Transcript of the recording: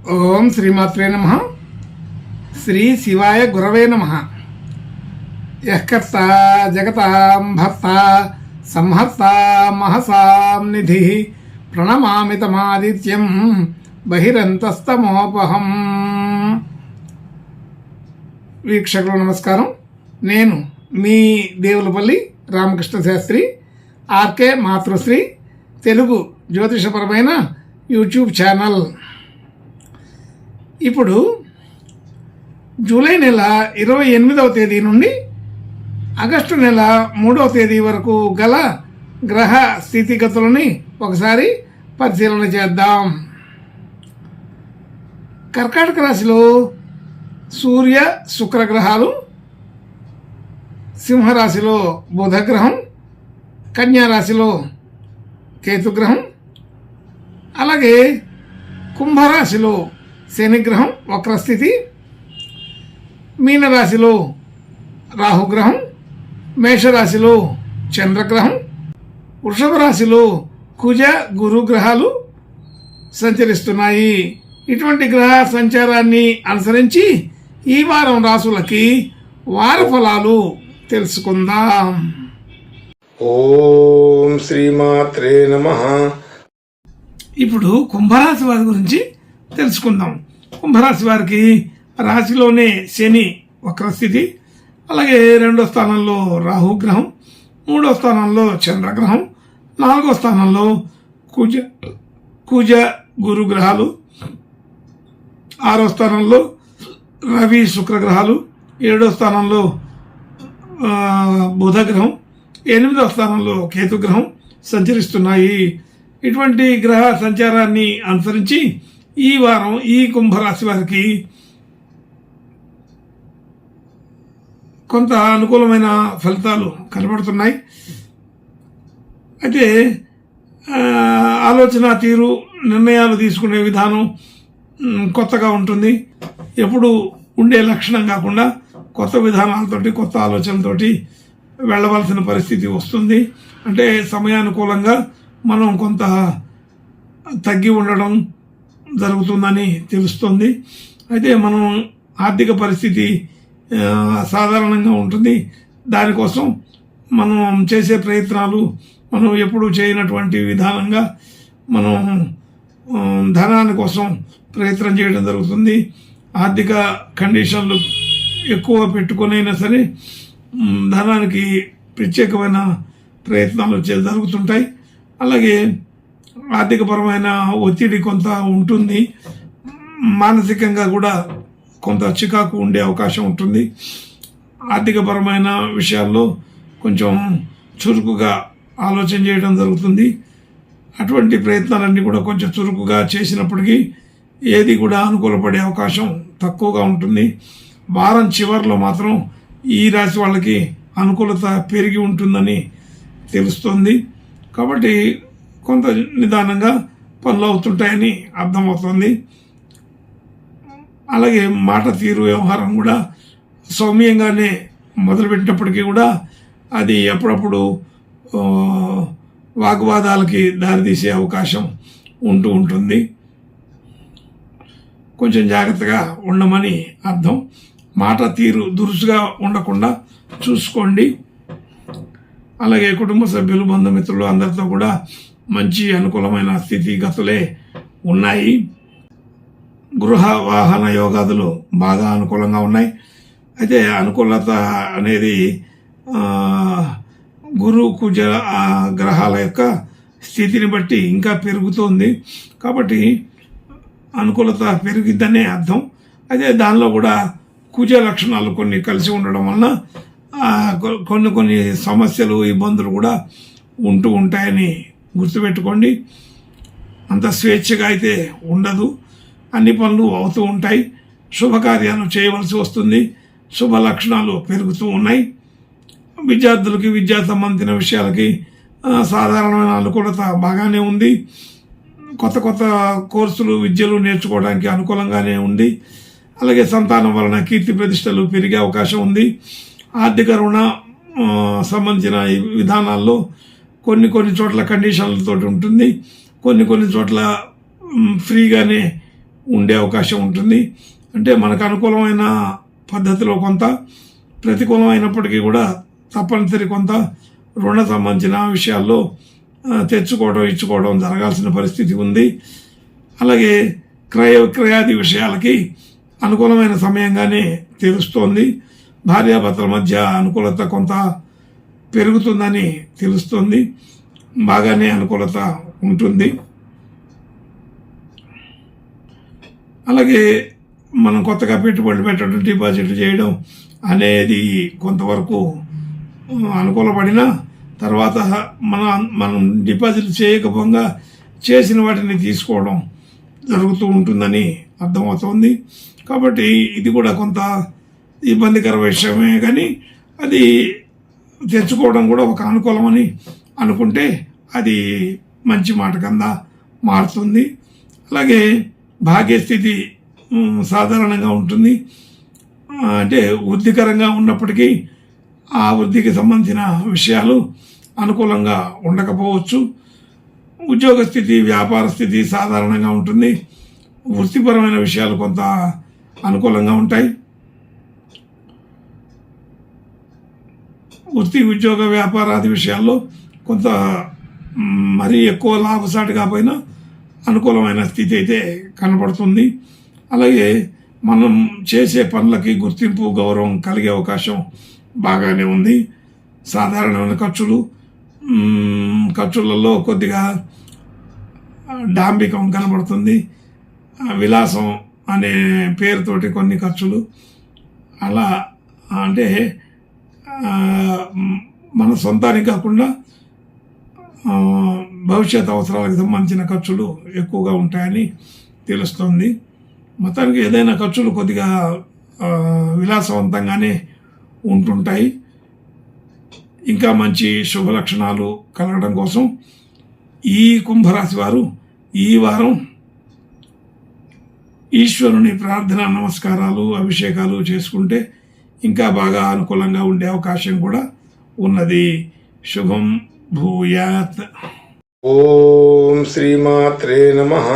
ఓం శ్రీమాత్రే నమః. శ్రీ శివాయ గురవే నమః. యఃకర్త జగతాం భర్త సంహర్త మహసాం నిధి ప్రణమామి తమాదిత్యం బహిరంతస్తమోపహం. వీక్షకులు నమస్కారం. నేను మీ దేవులపల్లి రామకృష్ణ శాస్త్రి, ఆర్కే మాతృశ్రీ తెలుగు జ్యోతిషపరమైన యూట్యూబ్ ఛానల్. ఇప్పుడు జూలై నెల 28వ తేదీ నుండి ఆగస్టు నెల 3వ తేదీ వరకు గల గ్రహ స్థితిగతులని ఒకసారి పరిశీలన చేద్దాం. కర్కాటక రాశిలో సూర్య శుక్రగ్రహాలు, సింహరాశిలో బుధగ్రహం, కన్యారాశిలో కేతుగ్రహం, అలాగే కుంభరాశిలో శనిగ్రహం వక్రస్థితి, మీనరాశిలో రాహుగ్రహం, మేషరాశిలో చంద్రగ్రహం, వృషభ రాశిలో కుజ గురుగ్రహాలు సంచరిస్తున్నాయి. ఇటువంటి గ్రహ సంచారాన్ని అనుసరించి ఈ వారం రాశులకి వార ఫలాలు తెలుసుకుందాం. ఓం శ్రీమాత్రే నమః. ఇప్పుడు కుంభరాశి వారి గురించి తెలుసుకుందాం. కుంభరాశి వారికి రాశిలోనే శని వక్రస్థితి, అలాగే 2వ స్థానంలో రాహుగ్రహం, 3వ స్థానంలో చంద్రగ్రహం, 4వ స్థానంలో కుజ గురుగ్రహాలు, 6వ స్థానంలో రవి శుక్రగ్రహాలు, 7వ స్థానంలో బుధగ్రహం, 8వ స్థానంలో కేతుగ్రహం సంచరిస్తున్నాయి. ఇటువంటి గ్రహ సంచారాన్ని అనుసరించి ఈ వారం ఈ కుంభరాశి వారికి కొంత అనుకూలమైన ఫలితాలు కనబడుతున్నాయి. అయితే ఆలోచన తీరు, నిర్ణయాలు తీసుకునే విధానం కొత్తగా ఉంటుంది. ఎప్పుడు ఉండే లక్షణం కాకుండా కొత్త విధానాలతోటి, కొత్త ఆలోచనలతోటి వెళ్ళవలసిన పరిస్థితి వస్తుంది. అంటే సమయానుకూలంగా మనం కొంత తగ్గి ఉండడం జరుగుతుందని తెలుస్తుంది. అయితే మనం ఆర్థిక పరిస్థితి సాధారణంగా ఉంటుంది. దానికోసం మనం చేసే ప్రయత్నాలు మనం ఎప్పుడు చేయనటువంటి విధానంగా మనం ధనాని కోసం ప్రయత్నం చేయడం జరుగుతుంది. ఆర్థిక కండిషన్లు ఎక్కువ పెట్టుకునైనా సరే ధనానికి ప్రత్యేకమైన ప్రయత్నాలు జరుగుతుంటాయి. అలాగే ఆర్థికపరమైన ఒత్తిడి కొంత ఉంటుంది. మానసికంగా కూడా కొంత చికాకు ఉండే అవకాశం ఉంటుంది. ఆర్థికపరమైన విషయాల్లో కొంచెం చురుకుగా ఆలోచన చేయడం జరుగుతుంది. అటువంటి ప్రయత్నాలన్నీ కూడా కొంచెం చురుకుగా చేసినప్పటికీ ఏది కూడా అనుకూలపడే అవకాశం తక్కువగా ఉంటుంది. వారం చివరిలో మాత్రం ఈ రాశి వాళ్ళకి అనుకూలత పెరిగి ఉంటుందని తెలుస్తుంది. కాబట్టి కొంత నిదానంగా పనులు అవుతుంటాయని అర్థమవుతుంది. అలాగే మాట తీరు, వ్యవహారం కూడా సౌమ్యంగానే మొదలుపెట్టినప్పటికీ కూడా అది ఎప్పుడప్పుడు వాగ్వాదాలకి దారితీసే అవకాశం ఉంటుంది. కొంచెం జాగ్రత్తగా ఉండమని అర్థం. మాట తీరు దురుసుగా ఉండకుండా చూసుకోండి. అలాగే కుటుంబ సభ్యులు, బంధుమిత్రులు అందరితో కూడా మంచి అనుకూలమైన స్థితిగతులే ఉన్నాయి. గృహ వాహన యోగాదులు బాగా అనుకూలంగా ఉన్నాయి. అయితే అనుకూలత అనేది గురు కుజ గ్రహాల యొక్క స్థితిని బట్టి ఇంకా పెరుగుతోంది. కాబట్టి అనుకూలత పెరిగిద్దనే అర్థం. అయితే దానిలో కూడా కుజ లక్షణాలు కొన్ని కలిసి ఉండడం వలన కొన్ని సమస్యలు, ఇబ్బందులు కూడా ఉంటాయని గుర్తుపెట్టుకోండి. అంత స్వేచ్ఛగా అయితే ఉండదు. అన్ని పనులు అవుతూ ఉంటాయి. శుభకార్యాలు చేయవలసి వస్తుంది. శుభ లక్షణాలు పెరుగుతూ ఉన్నాయి. విద్యార్థులకి విద్యా సంబంధించిన విషయాలకి సాధారణమైన అనుకూలత బాగానే ఉంది. కొత్త కోర్సులు, విద్యలు నేర్చుకోవడానికి అనుకూలంగానే ఉంది. అలాగే సంతానం వలన కీర్తి ప్రతిష్టలు పెరిగే అవకాశం ఉంది. ఆర్థిక రుణ సంబంధించిన విధానాల్లో కొన్ని చోట్ల కండిషన్లతో ఉంటుంది. కొన్ని చోట్ల ఫ్రీగానే ఉండే అవకాశం ఉంటుంది. అంటే మనకు అనుకూలమైన పద్ధతిలో కొంత, ప్రతికూలమైనప్పటికీ కూడా తప్పనిసరి కొంత రుణ సంబంధించిన విషయాల్లో తెచ్చుకోవడం ఇచ్చుకోవడం జరగాల్సిన పరిస్థితి ఉంది. అలాగే క్రయ విక్రయాది విషయాలకి అనుకూలమైన సమయంగానే తెలుస్తోంది. భార్యాభర్తల మధ్య అనుకూలత కొంత పెరుగుతుందని తెలుస్తుంది. బాగానే అనుకూలత ఉంటుంది. అలాగే మనం కొత్తగా పెట్టుబడులు పెట్టడం, డిపాజిట్లు చేయడం అనేది కొంతవరకు అనుకూలపడినా తర్వాత మనం డిపాజిట్ చేయకపోగా చేసిన వాటిని తీసుకోవడం జరుగుతూ ఉంటుందని అర్థమవుతోంది. కాబట్టి ఇది కూడా కొంత ఇబ్బందికర విషయమే, కానీ అది తెచ్చుకోవడం కూడా ఒక అనుకూలమని అనుకుంటే అది మంచి మాట కింద మారుతుంది. అలాగే భాగ్యస్థితి సాధారణంగా ఉంటుంది. అంటే వృద్ధికరంగా ఉన్నప్పటికీ ఆ వృద్ధికి సంబంధించిన విషయాలు అనుకూలంగా ఉండకపోవచ్చు. ఉద్యోగ స్థితి, వ్యాపార స్థితి సాధారణంగా ఉంటుంది. వృత్తిపరమైన విషయాలు కొంత అనుకూలంగా ఉంటాయి. వృత్తి, ఉద్యోగ, వ్యాపారాది విషయాల్లో కొంత మరీ ఎక్కువ లాభసాటి కాకపోయినా అనుకూలమైన స్థితి అయితే కనబడుతుంది. అలాగే మనం చేసే పనులకి గుర్తింపు, గౌరవం కలిగే అవకాశం బాగానే ఉంది. సాధారణమైన ఖర్చులలో కొద్దిగా డాంబికం కనబడుతుంది. విలాసం అనే పేరుతోటి కొన్ని ఖర్చులు అలా, అంటే మన సొంతానికి కాకుండా భవిష్యత్ అవసరాలకు సంబంధించిన ఖర్చులు ఎక్కువగా ఉంటాయని తెలుస్తుంది. మొత్తానికి ఏదైనా ఖర్చులు కొద్దిగా విలాసవంతంగానే ఉంటుంటాయి. ఇంకా మంచి శుభ లక్షణాలు కలగడం కోసం ఈ కుంభరాశి వారు ఈ వారం ఈశ్వరుని ప్రార్థన, నమస్కారాలు, అభిషేకాలు చేసుకుంటే ఇంకా బాగా అనుకూలంగా ఉండే అవకాశం కూడా ఉన్నది. శుభం భూయాత్. ఓం శ్రీమాత్రే నమః.